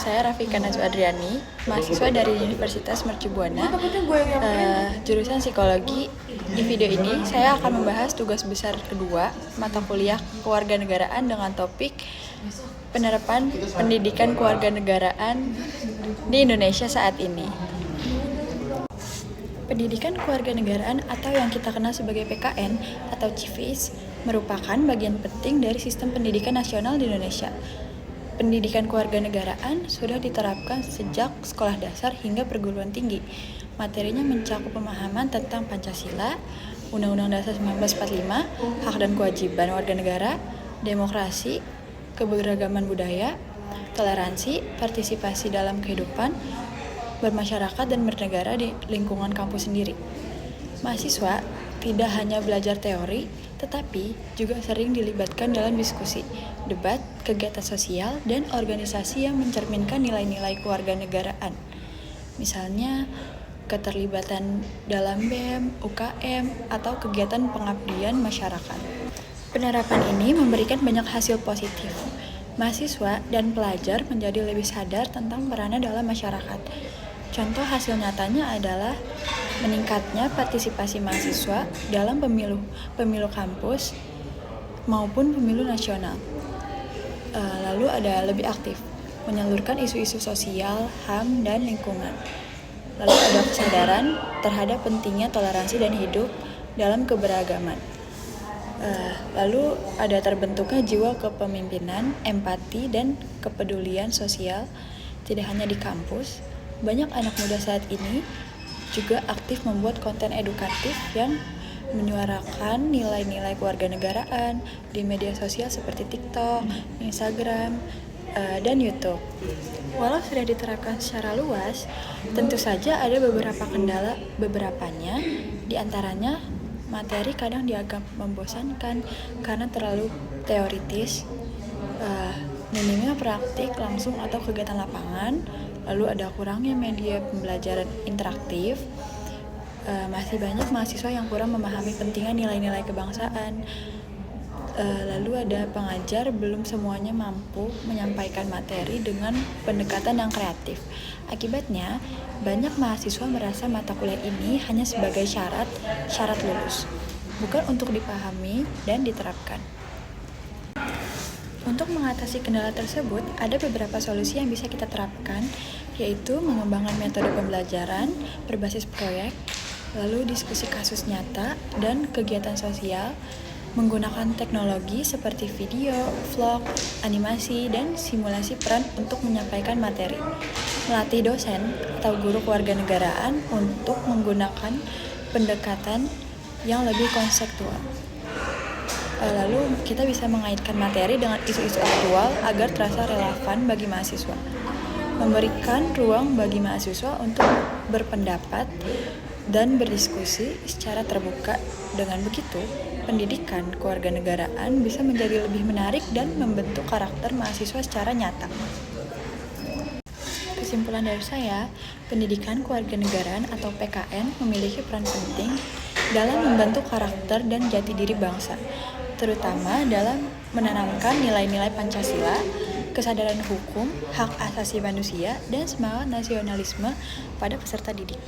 saya Rafika Najwa Adriani, mahasiswa dari Universitas Mercu Buana, jurusan psikologi. Di video ini, saya akan membahas tugas besar kedua, mata kuliah kewarganegaraan dengan topik penerapan pendidikan kewarganegaraan di Indonesia saat ini. Pendidikan kewarganegaraan atau yang kita kenal sebagai PKN atau CIVIS merupakan bagian penting dari sistem pendidikan nasional di Indonesia. Pendidikan kewarganegaraan sudah diterapkan sejak sekolah dasar hingga perguruan tinggi. Materinya mencakup pemahaman tentang Pancasila, Undang-Undang Dasar 1945, hak dan kewajiban warga negara, demokrasi, keberagaman budaya, toleransi, partisipasi dalam kehidupan bermasyarakat dan bernegara di lingkungan kampus sendiri. Mahasiswa tidak hanya belajar teori, tetapi juga sering dilibatkan dalam diskusi, debat, kegiatan sosial, dan organisasi yang mencerminkan nilai-nilai kewarganegaraan. Misalnya, keterlibatan dalam BEM, UKM, atau kegiatan pengabdian masyarakat. Penerapan ini memberikan banyak hasil positif. Mahasiswa dan pelajar menjadi lebih sadar tentang perannya dalam masyarakat. Contoh hasil nyatanya adalah meningkatnya partisipasi mahasiswa dalam pemilu kampus maupun pemilu nasional. Lalu ada lebih aktif, menyalurkan isu-isu sosial, HAM, dan lingkungan. Lalu ada kesadaran terhadap pentingnya toleransi dan hidup dalam keberagaman. Lalu ada terbentuknya jiwa kepemimpinan, empati, dan kepedulian sosial tidak hanya di kampus. Banyak anak muda saat ini juga aktif membuat konten edukatif yang menyuarakan nilai-nilai kewarganegaraan di media sosial seperti TikTok, Instagram, dan YouTube. Walau sudah diterapkan secara luas, tentu saja ada beberapa kendala, beberapanya diantaranya materi kadang dianggap membosankan karena terlalu teoritis, minimnya praktik langsung atau kegiatan lapangan. Lalu ada kurangnya media pembelajaran interaktif, masih banyak mahasiswa yang kurang memahami pentingnya nilai-nilai kebangsaan. Lalu ada pengajar belum semuanya mampu menyampaikan materi dengan pendekatan yang kreatif. Akibatnya, banyak mahasiswa merasa mata kuliah ini hanya sebagai syarat lulus, bukan untuk dipahami dan diterapkan. Untuk mengatasi kendala tersebut, ada beberapa solusi yang bisa kita terapkan, yaitu mengembangkan metode pembelajaran berbasis proyek, lalu diskusi kasus nyata, dan kegiatan sosial, menggunakan teknologi seperti video, vlog, animasi, dan simulasi peran untuk menyampaikan materi. Melatih dosen atau guru kewarganegaraan untuk menggunakan pendekatan yang lebih konseptual. Lalu kita bisa mengaitkan materi dengan isu-isu aktual agar terasa relevan bagi mahasiswa. Memberikan ruang bagi mahasiswa untuk berpendapat dan berdiskusi secara terbuka. Dengan begitu, pendidikan kewarganegaraan bisa menjadi lebih menarik dan membentuk karakter mahasiswa secara nyata. Kesimpulan dari saya, pendidikan kewarganegaraan atau PKN memiliki peran penting dalam membentuk karakter dan jati diri bangsa, terutama dalam menanamkan nilai-nilai Pancasila, kesadaran hukum, hak asasi manusia, dan semangat nasionalisme pada peserta didik.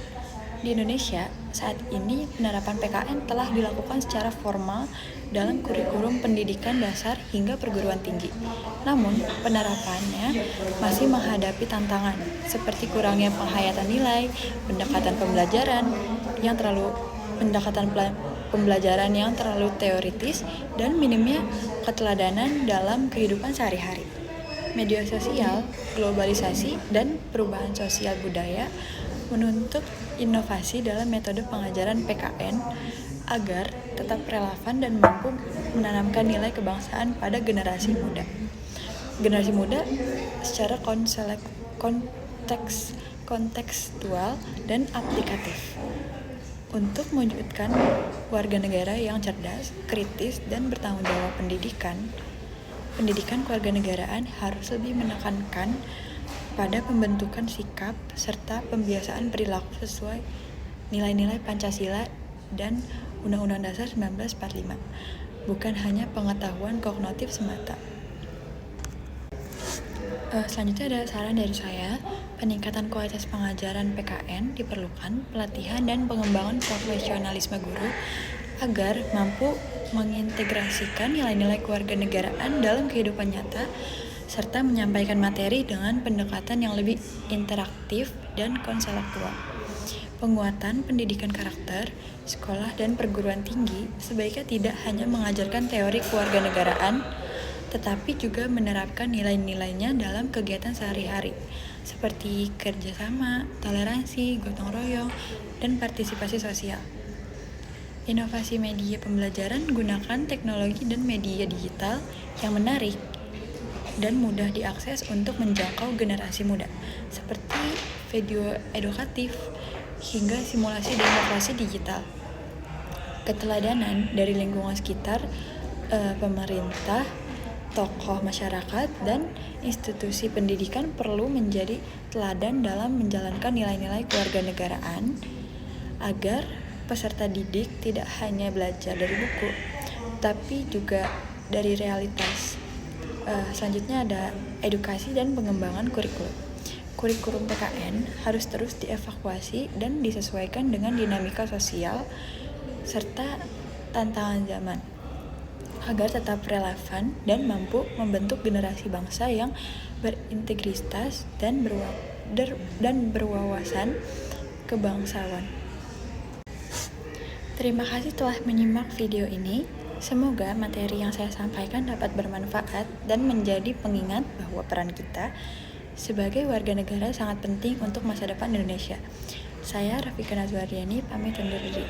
Di Indonesia, saat ini penerapan PKN telah dilakukan secara formal dalam kurikulum pendidikan dasar hingga perguruan tinggi. Namun, penerapannya masih menghadapi tantangan seperti kurangnya penghayatan nilai, pendekatan pembelajaran yang terlalu teoritis, dan minimnya keteladanan dalam kehidupan sehari-hari. Media sosial, globalisasi, dan perubahan sosial budaya menuntut inovasi dalam metode pengajaran PKN agar tetap relevan dan mampu menanamkan nilai kebangsaan pada generasi muda. Generasi muda secara kontekstual dan aplikatif. Untuk mewujudkan warga negara yang cerdas, kritis, dan bertanggung jawab pendidikan kewarganegaraan harus lebih menekankan pada pembentukan sikap serta pembiasaan perilaku sesuai nilai-nilai Pancasila dan Undang-Undang Dasar 1945, bukan hanya pengetahuan kognitif semata. Selanjutnya ada saran dari saya, peningkatan kualitas pengajaran PKN diperlukan pelatihan dan pengembangan profesionalisme guru agar mampu mengintegrasikan nilai-nilai kewarganegaraan dalam kehidupan nyata serta menyampaikan materi dengan pendekatan yang lebih interaktif dan konselektual. Penguatan pendidikan karakter, sekolah dan perguruan tinggi sebaiknya tidak hanya mengajarkan teori kewarganegaraan, tetapi juga menerapkan nilai-nilainya dalam kegiatan sehari-hari, seperti kerjasama, toleransi, gotong royong, dan partisipasi sosial. Inovasi media pembelajaran gunakan teknologi dan media digital yang menarik dan mudah diakses untuk menjangkau generasi muda, seperti video edukatif hingga simulasi demokrasi digital. Keteladanan dari lingkungan sekitar, pemerintah, tokoh masyarakat, dan institusi pendidikan perlu menjadi teladan dalam menjalankan nilai-nilai kewarganegaraan agar peserta didik tidak hanya belajar dari buku, tapi juga dari realitas. Selanjutnya ada edukasi dan pengembangan kurikulum. Kurikulum PKN harus terus dievaluasi dan disesuaikan dengan dinamika sosial serta tantangan zaman agar tetap relevan dan mampu membentuk generasi bangsa yang berintegritas dan berwawasan kebangsaan. Terima kasih telah menyimak video ini. Semoga materi yang saya sampaikan dapat bermanfaat dan menjadi pengingat bahwa peran kita sebagai warga negara sangat penting untuk masa depan Indonesia. Saya Rafika Nazwardiani, pamit undur diri.